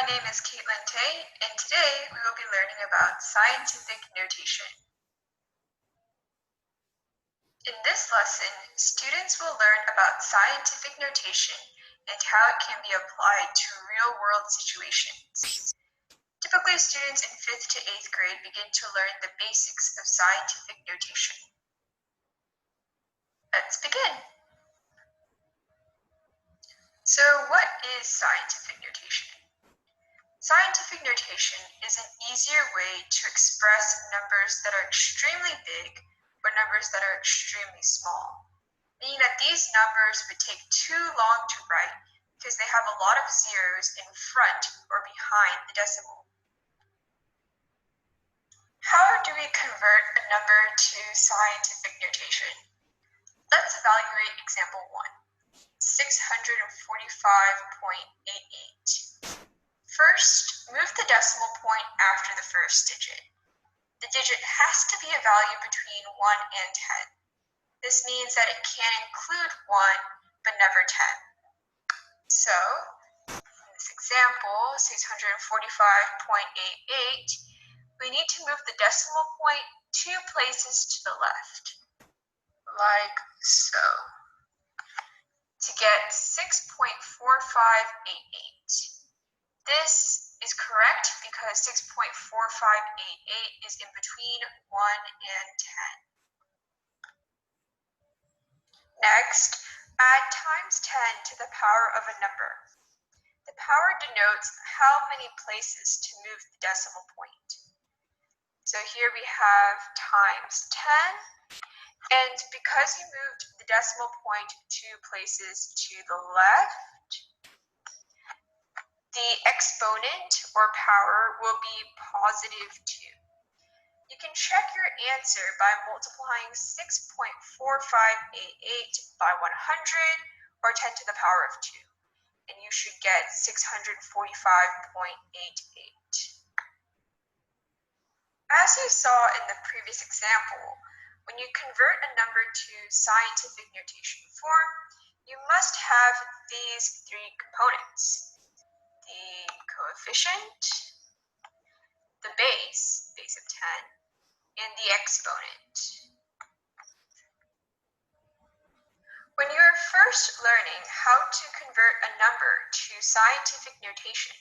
name is Caitlin Tay, and today we will be learning about scientific notation. In this lesson, students will learn about scientific notation and how it can be applied to real-world situations. Typically, students in 5th to 8th grade begin to learn the basics of scientific notation. Let's begin. So, what is scientific notation? Scientific notation is an easier way to express numbers that are extremely big or numbers that are extremely small, meaning that these numbers would take too long to write because they have a lot of zeros in front or behind the decimal. How do we convert a number to scientific notation? Let's evaluate example 1, 645.88. First, move the decimal point after the first digit. The digit has to be a value between 1 and 10. This means that it can include 1, but never 10. So, in this example, 645.88, we need to move the decimal point 2 places to the left, like so, to get 6.4588. This is correct because 6.4588 is in between 1 and 10. Next, add times 10 to the power of a number. The power denotes how many places to move the decimal point. So here we have times 10, and because you moved the decimal point 2 places to the left, the exponent or power will be positive 2. You can check your answer by multiplying 6.4588 by 100 or 10 to the power of 2, and you should get 645.88. As you saw in the previous example, when you convert a number to scientific notation form, you must have these 3 components: the coefficient, the base of 10, and the exponent. When you are first learning how to convert a number to scientific notation,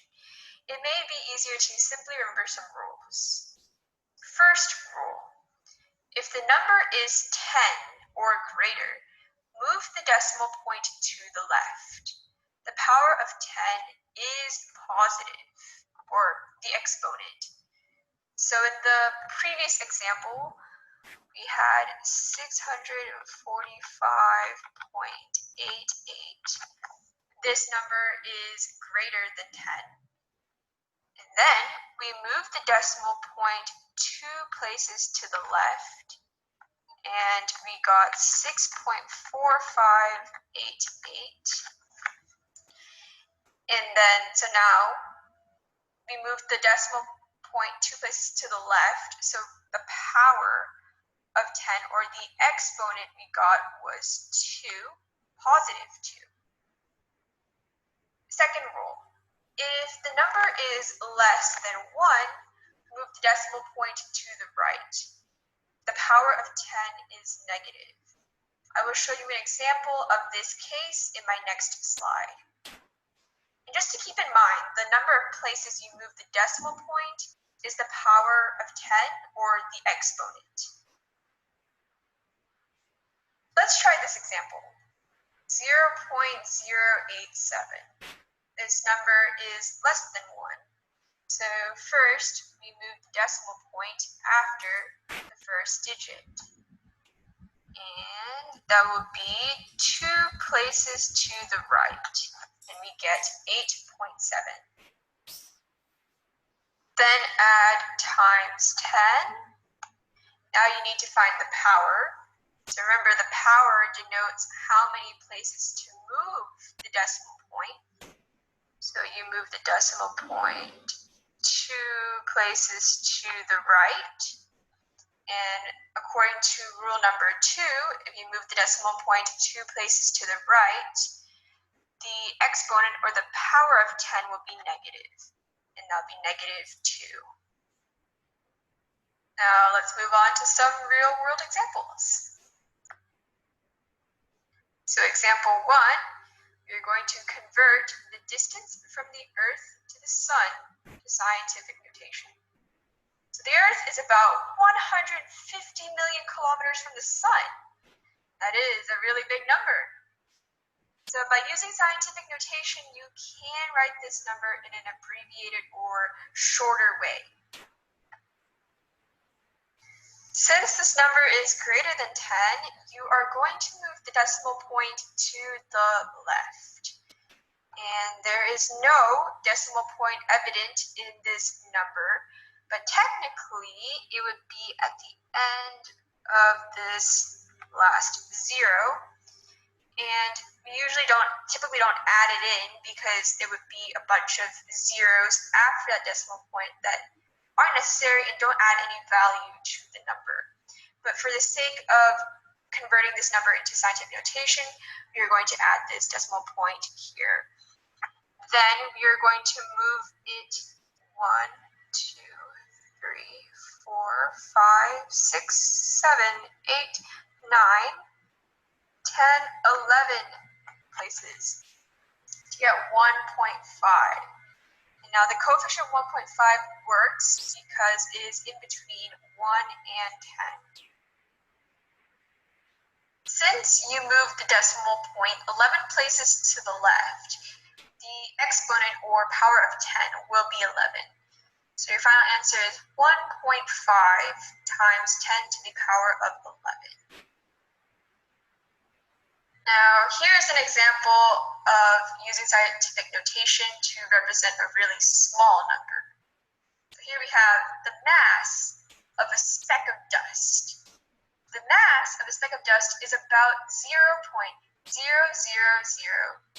it may be easier to simply remember some rules. First rule: if the number is 10 or greater, move the decimal point to the left. The power of 10 is positive, or the exponent. So in the previous example, we had 645.88. This number is greater than 10. And then we move the decimal point 2 places to the left, and we got 6.4588. And then, so now we moved the decimal point 2 places to the left, so the power of 10, or the exponent we got, was 2, positive 2. Second rule: if the number is less than 1, move the decimal point to the right. The power of 10 is negative. I will show you an example of this case in my next slide. And just to keep in mind, the number of places you move the decimal point is the power of 10, or the exponent. Let's try this example. 0.087. This number is less than 1. So first, we move the decimal point after the first digit. And that will be 2 places to the right, and we get 8.7. Then add times 10. Now you need to find the power. So remember, the power denotes how many places to move the decimal point. So you move the decimal point 2 places to the right. And according to rule number 2, if you move the decimal point 2 places to the right, the exponent, or the power of 10, will be negative. and that'll be -2. Now let's move on to some real-world examples. So example 1, you're going to convert the distance from the Earth to the Sun to scientific notation. So the Earth is about 150 million kilometers from the Sun. That is a really big number. So by using scientific notation, you can write this number in an abbreviated or shorter way. Since this number is greater than 10, you are going to move the decimal point to the left. And there is no decimal point evident in this number, but technically it would be at the end of this last 0. And we typically don't add it in because there would be a bunch of zeros after that decimal point that aren't necessary and don't add any value to the number. But for the sake of converting this number into scientific notation, we are going to add this decimal point here. Then we are going to move it 1, 2, 3, 4, 5, 6, 7, 8, 9, 10, 11 places to get 1.5. Now the coefficient 1.5 works because it is in between 1 and 10. Since you moved the decimal point 11 places to the left, the exponent or power of 10 will be 11. So your final answer is 1.5 times 10 to the power of 11. Now, here's an example of using scientific notation to represent a really small number. So here we have the mass of a speck of dust. The mass of a speck of dust is about 0.00000000000000000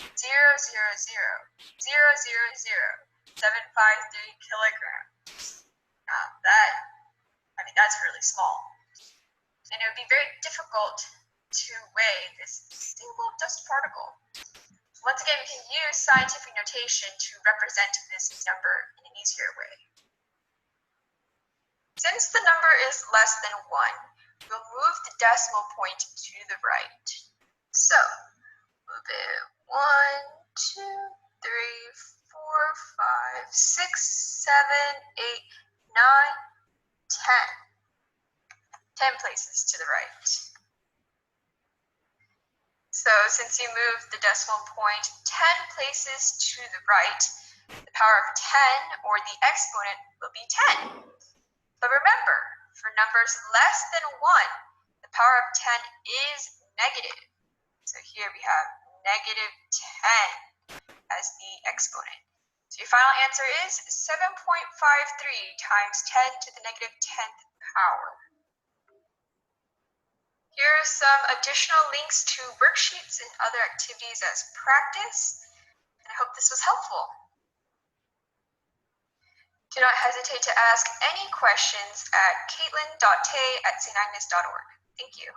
kilograms. Now that's really small. And it would be very difficult to weigh this single dust particle. Once again, we can use scientific notation to represent this number in an easier way. Since the number is less than 1, we'll move the decimal point to the right. So, move it 1, 2, 3, 4, 5, 6, 7, 8, 9, 10. 10 places to the right. So since you moved the decimal point 10 places to the right, the power of 10, or the exponent, will be 10. But remember, for numbers less than 1, the power of 10 is negative. So here we have -10 as the exponent. So your final answer is 7.53 times 10 to the -10th power. Here are some additional links to worksheets and other activities as practice, and I hope this was helpful. Do not hesitate to ask any questions at caitlin.tay@stagnes.org. Thank you.